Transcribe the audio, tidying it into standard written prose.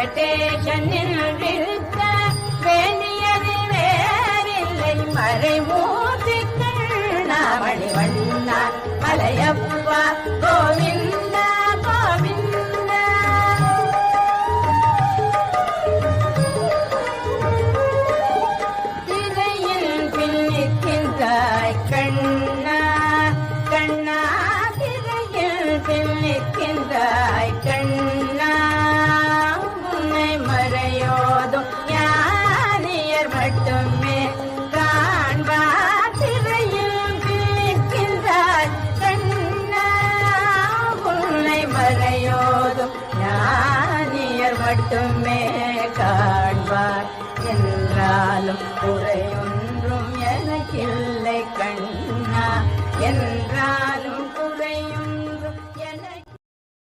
வெங்கடேசனில் விருத்த வேண்டியது வேறில்லை மறைமூர்த்தி கண்ணாமணி வண்ணா மலையப்பா கோவிந்தா கோவிந்தா. திரையில் பின்னிக்கின்றாய் கண்ணா கண்ணா திரையில் பின்னிக்கின்றாய் கண்ணா உன்னை மறையோதும் ஞானியர் மட்டுமே காண்பார். திரையில் பின்னிக்கின்றாய் கண்ணா உன்னை மறையோதும் ஞானியர் மட்டுமே காண்பார் என்றாலும் குறையும்